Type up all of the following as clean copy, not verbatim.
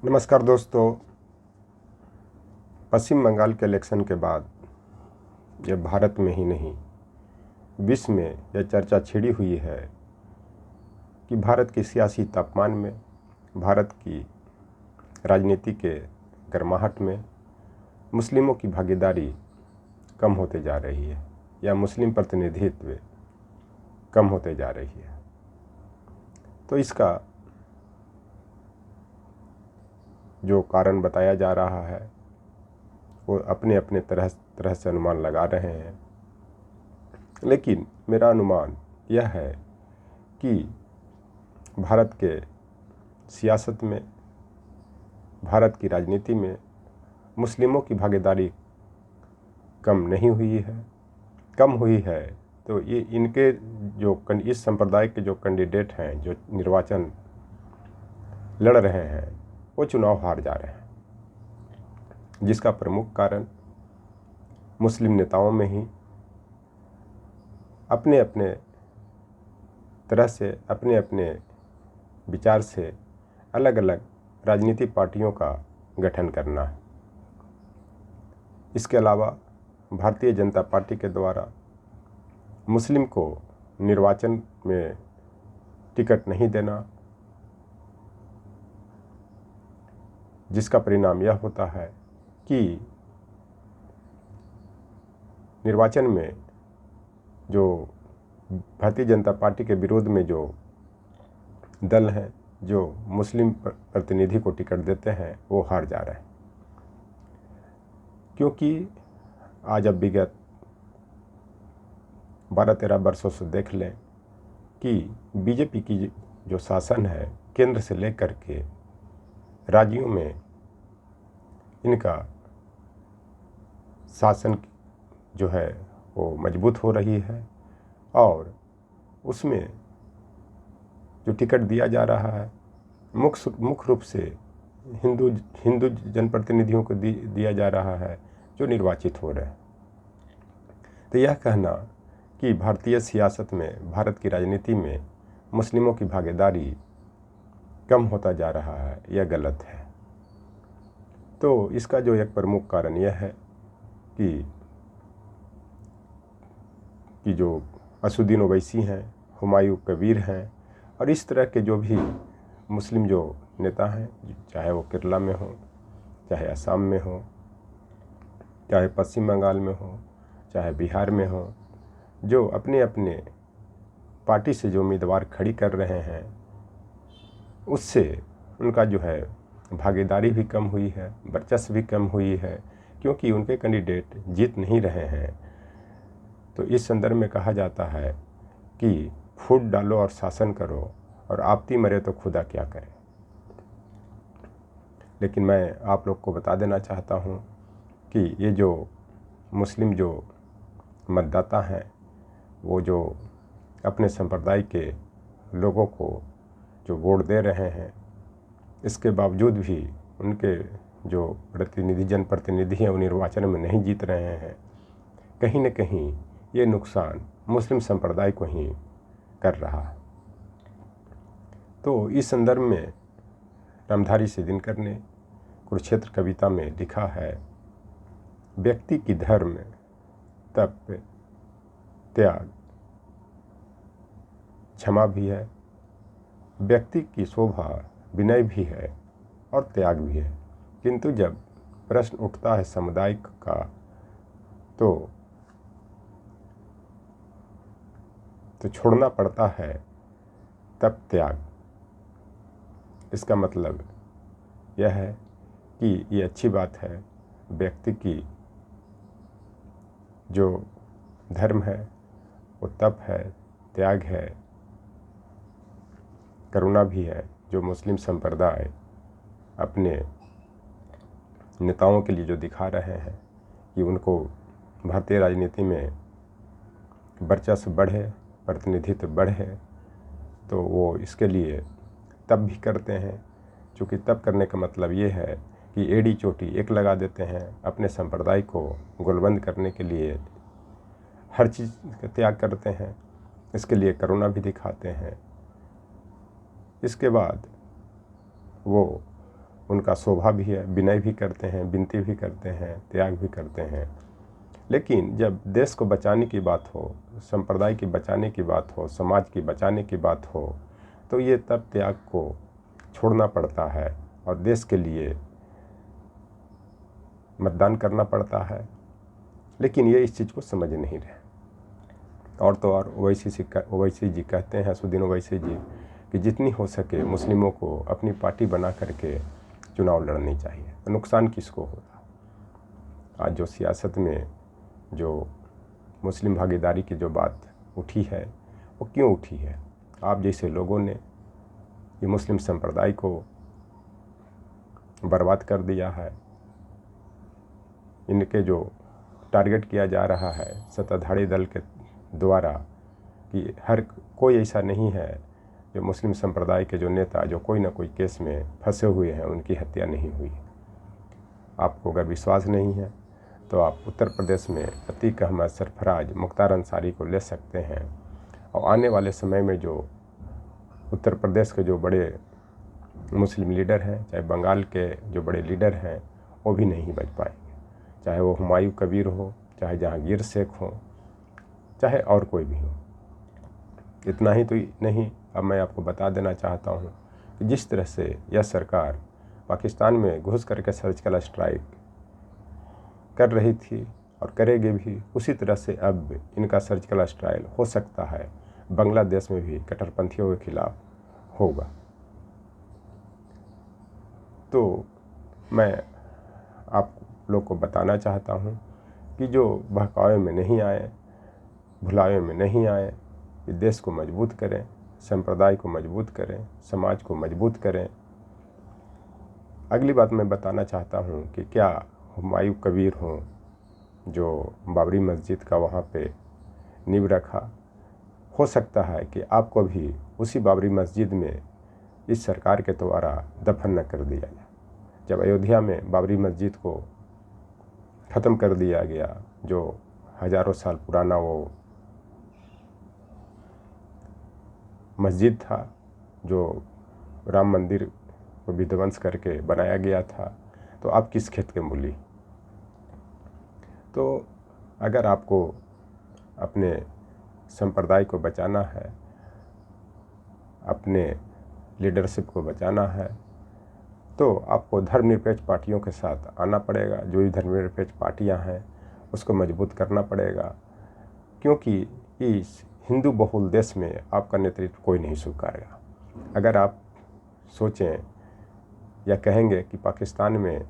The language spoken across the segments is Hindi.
नमस्कार दोस्तों। पश्चिम बंगाल के इलेक्शन के बाद ये भारत में ही नहीं विश्व में यह चर्चा छिड़ी हुई है कि भारत के सियासी तापमान में, भारत की राजनीति के गर्माहट में मुस्लिमों की भागीदारी कम होते जा रही है या मुस्लिम प्रतिनिधित्व कम होते जा रही है। तो इसका जो कारण बताया जा रहा है वो अपने अपने तरह से अनुमान लगा रहे हैं, लेकिन मेरा अनुमान यह है कि भारत के सियासत में, भारत की राजनीति में मुस्लिमों की भागीदारी कम नहीं हुई है। कम हुई है तो ये इनके जो इस संप्रदाय के जो कैंडिडेट हैं, जो निर्वाचन लड़ रहे हैं, वो चुनाव हार जा रहे हैं, जिसका प्रमुख कारण मुस्लिम नेताओं में ही अपने अपने तरह से, अपने अपने विचार से अलग अलग राजनीतिक पार्टियों का गठन करना है। इसके अलावा भारतीय जनता पार्टी के द्वारा मुस्लिम को निर्वाचन में टिकट नहीं देना, जिसका परिणाम यह होता है कि निर्वाचन में जो भारतीय जनता पार्टी के विरोध में जो दल हैं, जो मुस्लिम प्रतिनिधि को टिकट देते हैं, वो हार जा रहे हैं। क्योंकि आज अब विगत 12-13 वर्षों से देख लें कि बीजेपी की जो शासन है, केंद्र से लेकर के राज्यों में इनका शासन जो है वो मजबूत हो रही है, और उसमें जो टिकट दिया जा रहा है मुख्य रूप से हिंदू जनप्रतिनिधियों को दिया जा रहा है, जो निर्वाचित हो रहे हैं। तो यह कहना कि भारतीय सियासत में, भारत की राजनीति में मुस्लिमों की भागीदारी कम होता जा रहा है, यह गलत है। तो इसका जो एक प्रमुख कारण यह है कि जो असुद्दीन ओवैसी हैं, हुमायूं कबीर हैं, और इस तरह के जो भी मुस्लिम जो नेता हैं, चाहे वो केरला में हो, चाहे असम में हो, चाहे पश्चिम बंगाल में हो, चाहे बिहार में हो, जो अपने अपने पार्टी से जो उम्मीदवार खड़ी कर रहे हैं, उससे उनका जो है भागीदारी भी कम हुई है, वर्चस्व भी कम हुई है, क्योंकि उनके कैंडिडेट जीत नहीं रहे हैं। तो इस संदर्भ में कहा जाता है कि फूट डालो और शासन करो, और आपती मरे तो खुदा क्या करे। लेकिन मैं आप लोग को बता देना चाहता हूँ कि ये जो मुस्लिम जो मतदाता हैं, वो जो अपने संप्रदाय के लोगों को जो वोट दे रहे हैं, इसके बावजूद भी उनके जो जनप्रतिनिधि हैं वो निर्वाचन में नहीं जीत रहे हैं। कहीं न कहीं ये नुकसान मुस्लिम संप्रदाय को ही कर रहा है। तो इस संदर्भ में रामधारी सिद्दीनकर ने कुरुक्षेत्र कविता में लिखा है, व्यक्ति की धर्म, तप, त्याग, क्षमा भी है, व्यक्ति की शोभा विनय भी है और त्याग भी है, किंतु जब प्रश्न उठता है समुदाय का, तो छोड़ना पड़ता है तब त्याग। इसका मतलब यह है कि ये अच्छी बात है, व्यक्ति की जो धर्म है वो तप है, त्याग है, करुणा भी है, जो मुस्लिम संप्रदाय अपने नेताओं के लिए जो दिखा रहे हैं कि उनको भारतीय राजनीति में वर्चस्व बढ़े, प्रतिनिधित्व बढ़े, तो वो इसके लिए तब भी करते हैं। क्योंकि तब करने का मतलब ये है कि एड़ी चोटी एक लगा देते हैं, अपने संप्रदाय को गोलबंद करने के लिए हर चीज़ का त्याग करते हैं, इसके लिए करुणा भी दिखाते हैं। इसके बाद वो उनका शोभा भी है, विनय भी करते हैं, विनती भी करते हैं, त्याग भी करते हैं। लेकिन जब देश को बचाने की बात हो, संप्रदाय की बचाने की बात हो, समाज की बचाने की बात हो, तो ये तब त्याग को छोड़ना पड़ता है और देश के लिए मतदान करना पड़ता है। लेकिन ये इस चीज़ को समझ नहीं रहे। और तो और ओवैसी जी कहते हैं, असदुद्दीन ओवैसी जी, कि जितनी हो सके मुस्लिमों को अपनी पार्टी बना करके चुनाव लड़नी चाहिए। तो नुकसान किसको होगा? आज जो सियासत में जो मुस्लिम भागीदारी की जो बात उठी है, वो क्यों उठी है? आप जैसे लोगों ने ये मुस्लिम संप्रदाय को बर्बाद कर दिया है। इनके जो टारगेट किया जा रहा है सत्ताधारी दल के द्वारा कि हर कोई ऐसा नहीं है जो मुस्लिम संप्रदाय के जो नेता जो कोई ना कोई केस में फंसे हुए हैं उनकी हत्या नहीं हुई। आपको अगर विश्वास नहीं है तो आप उत्तर प्रदेश में अतीक अहमद, सरफराज, मुख्तार अंसारी को ले सकते हैं। और आने वाले समय में जो उत्तर प्रदेश के जो बड़े मुस्लिम लीडर हैं, चाहे बंगाल के जो बड़े लीडर हैं, वो भी नहीं बच पाएंगे। चाहे वो हुमायूं कबीर हो, चाहे जहांगीर शेख हो, चाहे और कोई भी हो। इतना ही तो नहीं, अब मैं आपको बता देना चाहता हूँ कि जिस तरह से यह सरकार पाकिस्तान में घुस करके सर्जिकल स्ट्राइक कर रही थी और करेगी भी, उसी तरह से अब इनका सर्जिकल स्ट्राइक हो सकता है बांग्लादेश में भी कट्टरपंथियों के खिलाफ होगा। तो मैं आप लोग को बताना चाहता हूँ कि जो बहकावे में नहीं आए, भुलावे में नहीं आए, कि देश को मजबूत करें, संप्रदाय को मजबूत करें, समाज को मजबूत करें। अगली बात मैं बताना चाहता हूँ कि क्या हुमायूं कबीर हों जो बाबरी मस्जिद का वहाँ पे नींव रखा, हो सकता है कि आपको भी उसी बाबरी मस्जिद में इस सरकार के द्वारा दफन न कर दिया जाए। जब अयोध्या में बाबरी मस्जिद को ख़त्म कर दिया गया, जो हज़ारों साल पुराना वो मस्जिद था जो राम मंदिर को विध्वंस करके बनाया गया था, तो आप किस खेत के मूली? तो अगर आपको अपने संप्रदाय को बचाना है, अपने लीडरशिप को बचाना है, तो आपको धर्मनिरपेक्ष पार्टियों के साथ आना पड़ेगा। जो भी धर्मनिरपेक्ष पार्टियां हैं उसको मजबूत करना पड़ेगा, क्योंकि इस हिंदू बहुल देश में आपका नेतृत्व कोई नहीं स्वीकारेगा। अगर आप सोचें या कहेंगे कि पाकिस्तान में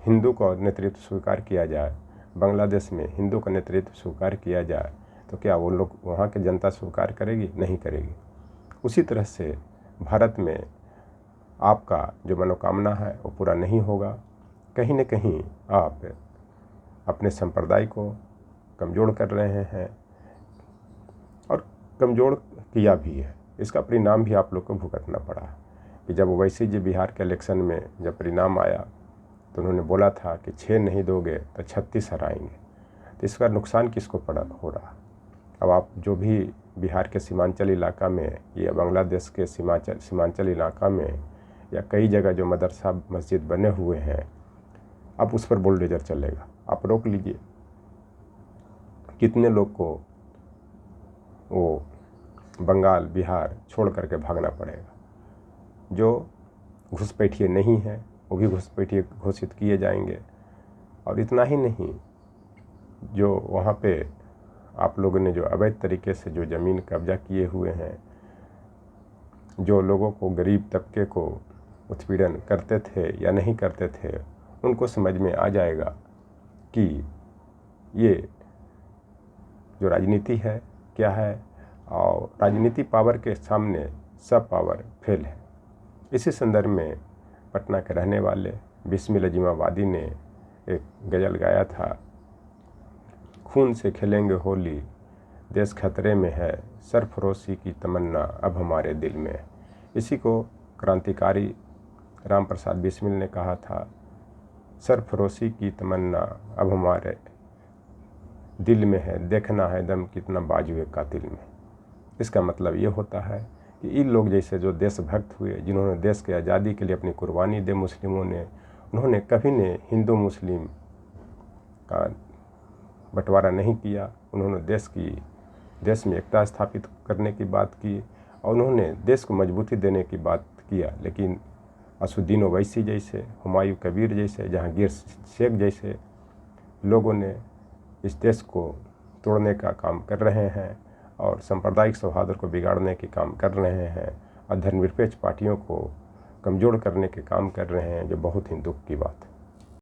हिंदू का नेतृत्व स्वीकार किया जाए, बांग्लादेश में हिंदू का नेतृत्व स्वीकार किया जाए, तो क्या वो लोग वहाँ की जनता स्वीकार करेगी? नहीं करेगी। उसी तरह से भारत में आपका जो मनोकामना है वो पूरा नहीं होगा। कहीं न कहीं आप अपने संप्रदाय को कमज़ोर कर रहे हैं और कमज़ोर किया भी है। इसका परिणाम भी आप लोग को भुगतना पड़ा कि जब ओवैसी जी बिहार के इलेक्शन में जब परिणाम आया तो उन्होंने बोला था कि 6 नहीं दोगे तो 36 हराएंगे। तो इसका नुकसान किसको हो रहा? अब आप जो भी बिहार के सीमांचल इलाका में या बांग्लादेश के सीमांचल इलाका में या कई जगह जो मदरसा मस्जिद बने हुए हैं, अब उस पर बुलडोजर चलेगा। आप रोक लीजिए, कितने लोग को वो बंगाल, बिहार छोड़ करके भागना पड़ेगा। जो घुसपैठिए नहीं हैं वो भी घुसपैठिए घोषित किए जाएंगे। और इतना ही नहीं, जो वहाँ पे आप लोगों ने जो अवैध तरीके से जो ज़मीन कब्जा किए हुए हैं, जो लोगों को, गरीब तबके को उत्पीड़न करते थे या नहीं करते थे, उनको समझ में आ जाएगा कि ये जो राजनीति है क्या है, और राजनीति पावर के सामने सब पावर फेल है। इसी संदर्भ में पटना के रहने वाले बिस्मिल अजीमाबादी ने एक गज़ल गाया था, खून से खेलेंगे होली, देश खतरे में है, सरफरोशी की तमन्ना अब हमारे दिल में। इसी को क्रांतिकारी राम प्रसाद बिस्मिल ने कहा था, सरफरोशी की तमन्ना अब हमारे दिल में है, देखना है दम कितना बाजुए कातिल में। इसका मतलब ये होता है कि इन लोग जैसे जो देशभक्त हुए, जिन्होंने देश के आज़ादी के लिए अपनी कुर्बानी दी मुस्लिमों ने, उन्होंने कभी ने हिंदू मुस्लिम का बंटवारा नहीं किया। उन्होंने देश में एकता स्थापित करने की बात की और उन्होंने देश को मजबूती देने की बात किया। लेकिन असुद्दीन ओवैसी जैसे, हुमायूं कबीर जैसे, जहांगीर शेख जैसे लोगों ने इस देश को तोड़ने का काम कर रहे हैं और सांप्रदायिक सौहार्द को बिगाड़ने के काम कर रहे हैं और धर्मनिरपेक्ष पार्टियों को कमज़ोर करने के काम कर रहे हैं, जो बहुत ही दुख की बात है।